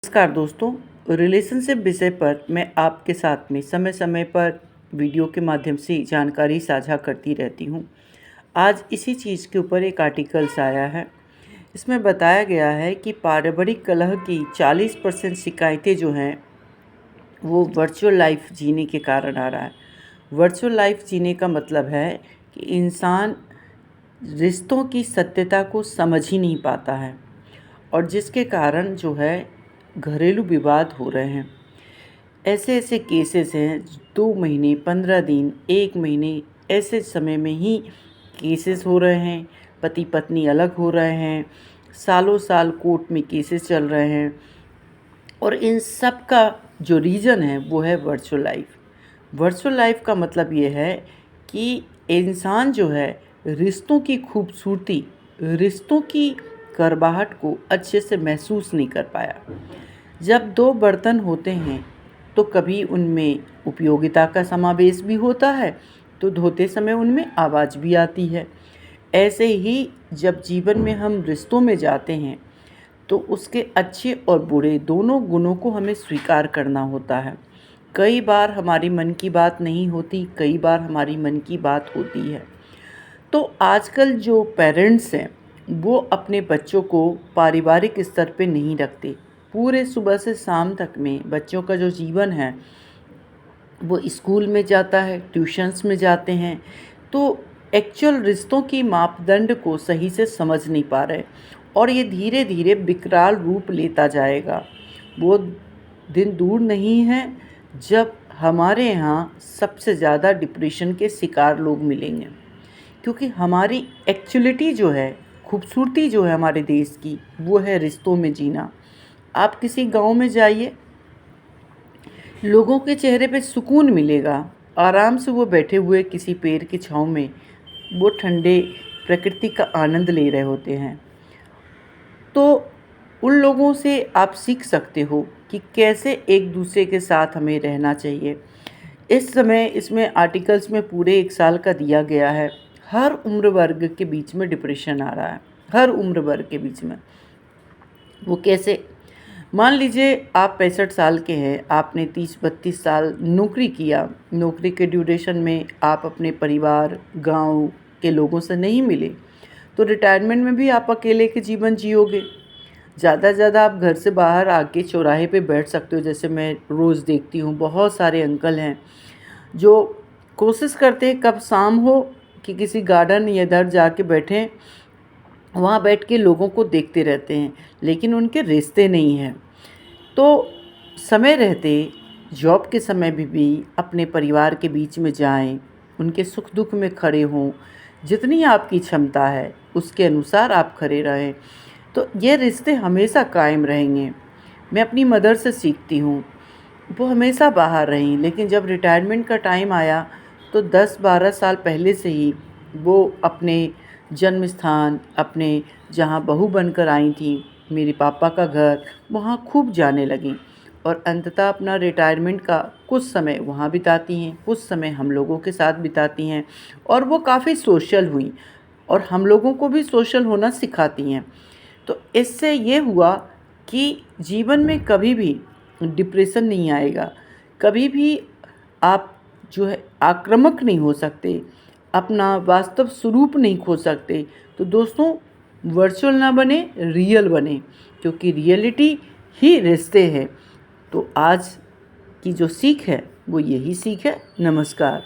नमस्कार दोस्तों। रिलेशनशिप विषय पर मैं आपके साथ में समय समय पर वीडियो के माध्यम से जानकारी साझा करती रहती हूँ। आज इसी चीज़ के ऊपर एक आर्टिकल्स आया है। इसमें बताया गया है कि पारिवारिक कलह की 40% शिकायतें जो हैं वो वर्चुअल लाइफ जीने के कारण आ रहा है। वर्चुअल लाइफ जीने का मतलब है कि इंसान रिश्तों की सत्यता को समझ ही नहीं पाता है और जिसके कारण जो है घरेलू विवाद हो रहे हैं। ऐसे ऐसे केसेस हैं 2 महीने, 15 दिन, 1 महीने ऐसे समय में ही केसेस हो रहे हैं। पति पत्नी अलग हो रहे हैं, सालों साल कोर्ट में केसेस चल रहे हैं और इन सब का जो रीज़न है वो है वर्चुअल लाइफ। वर्चुअल लाइफ का मतलब ये है कि इंसान जो है रिश्तों की खूबसूरती, रिश्तों की करवाहट को अच्छे से महसूस नहीं कर पाया। जब 2 बर्तन होते हैं तो कभी उनमें उपयोगिता का समावेश भी होता है, तो धोते समय उनमें आवाज़ भी आती है। ऐसे ही जब जीवन में हम रिश्तों में जाते हैं तो उसके अच्छे और बुरे दोनों गुणों को हमें स्वीकार करना होता है। कई बार हमारी मन की बात नहीं होती, कई बार हमारी मन की बात होती है। तो आजकल जो पेरेंट्स हैं वो अपने बच्चों को पारिवारिक स्तर पे नहीं रखते। पूरे सुबह से शाम तक में बच्चों का जो जीवन है वो स्कूल में जाता है, ट्यूशन्स में जाते हैं, तो एक्चुअल रिश्तों की मापदंड को सही से समझ नहीं पा रहे और ये धीरे धीरे विकराल रूप लेता जाएगा। वो दिन दूर नहीं है जब हमारे यहाँ सबसे ज़्यादा डिप्रेशन के शिकार लोग मिलेंगे, क्योंकि हमारी एक्चुअलिटी जो है, खूबसूरती जो है हमारे देश की, वो है रिश्तों में जीना। आप किसी गांव में जाइए, लोगों के चेहरे पे सुकून मिलेगा। आराम से वो बैठे हुए किसी पेड़ की छाँव में वो ठंडे प्रकृति का आनंद ले रहे होते हैं। तो उन लोगों से आप सीख सकते हो कि कैसे एक दूसरे के साथ हमें रहना चाहिए। इस समय इसमें आर्टिकल्स में पूरे 1 साल का दिया गया है। हर उम्र वर्ग के बीच में डिप्रेशन आ रहा है, हर उम्र वर्ग के बीच में। वो कैसे? मान लीजिए आप 65 साल के हैं, आपने 30-32 साल नौकरी किया। नौकरी के ड्यूरेशन में आप अपने परिवार, गांव के लोगों से नहीं मिले, तो रिटायरमेंट में भी आप अकेले के जीवन जियोगे। ज़्यादा से ज़्यादा आप घर से बाहर आके चौराहे पे बैठ सकते हो। जैसे मैं रोज़ देखती हूँ बहुत सारे अंकल हैं जो कोशिश करते हैं कब शाम हो कि किसी गार्डन या इधर जाके बैठें, वहाँ बैठ के लोगों को देखते रहते हैं, लेकिन उनके रिश्ते नहीं हैं। तो समय रहते जॉब के समय भी अपने परिवार के बीच में जाएं, उनके सुख दुख में खड़े हों, जितनी आपकी क्षमता है उसके अनुसार आप खड़े रहें, तो ये रिश्ते हमेशा कायम रहेंगे। मैं अपनी मदर से सीखती हूँ, वो हमेशा बाहर रहीं, लेकिन जब रिटायरमेंट का टाइम आया तो 10-12 साल पहले से ही वो अपने जन्म स्थान, अपने जहाँ बहू बनकर आई थी, मेरे पापा का घर, वहाँ खूब जाने लगीं और अंततः अपना रिटायरमेंट का कुछ समय वहाँ बिताती हैं, कुछ समय हम लोगों के साथ बिताती हैं और वो काफ़ी सोशल हुई और हम लोगों को भी सोशल होना सिखाती हैं। तो इससे ये हुआ कि जीवन में कभी भी डिप्रेशन नहीं आएगा, कभी भी आप जो है आक्रामक नहीं हो सकते, अपना वास्तव स्वरूप नहीं खो सकते। तो दोस्तों, वर्चुअल ना बने, रियल बने, क्योंकि रियलिटी ही रिश्ते हैं। तो आज की जो सीख है वो यही सीख है। नमस्कार।